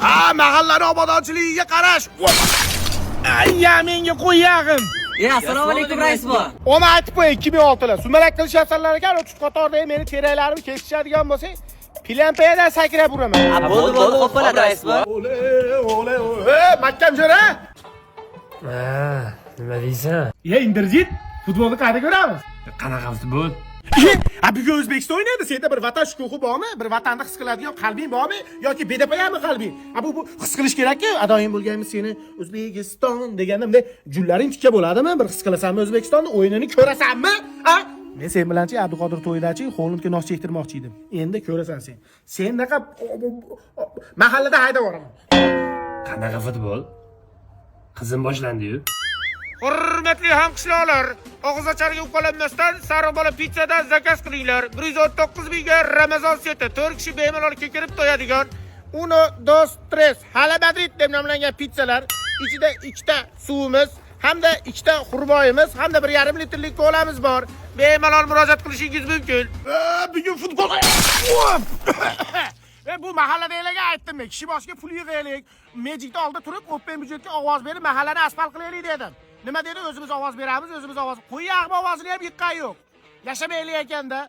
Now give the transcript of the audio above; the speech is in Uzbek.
Mahallani obodonchiligiga qarash. Ayya, menga qo'yag'im. Assalomu alaykum rais bu. Ona aytib qo'y 2006lar. Sumalak qilishyapsanlar ekan, uch qatorda meni teraklarimni kesishadigan bo'lsang, pilampeyadan sakrab uraman. Bo'ldi, xo'p bo'ladi rais bu. Ole. Makkam jo'ra. Nima deysan? Indirjit, futbolni qayerda ko'ramiz? Qanaqa futbol? Bugun O'zbekiston o'ynaydi. Senda bir vatan shukuhi bormi? Bir vatanni his qiladigan qalbing bormi? Yoki bedapayami qalbing? Bu his qilish kerak-ku. Adoyim bo'lganmi seni O'zbekiston deganda bunday jullaring tikka bo'ladimi? Bir his qilasanmi O'zbekistonni? O'yinini ko'rasanmi? Men sen bilanchi Abduqodir to'yidachi Xo'lundga nos chektirmoqchi edim. Endi ko'rasan sen. Sendaqa mahallada haydab boraman. Qanaqa futbol? Qizim boshlandi-yu. Hurmatli hamqishloqlar, og'izocharga uqalanmasdan sariq bola pizzadan zakaz qilinglar. 119 mingga Ramazon seti 4 kishi bemalol kirib to'yadigan 1, 2, 3 Hala Madrid deb nomlangan pizzalar, ichida 2 ta suvimiz hamda 2 ta xurmoyimiz hamda 1,5 litrlik kolamiz bor. Bemalol murojaat qilishingiz mumkin. Bugun futbol. Bu mahalladagilarga aytdim men, kishi boshiga pul yig'aylik, Magicda oldi turib, Open budjetga ovoz berib, mahallani asfalt qilaylik dedim. Nima dedi? O'zimiz ovoz beramiz, o'zimiz ovoz. Qo'yag'im ovozini ham yiqqan yo'q. Yashamaylik ekanda.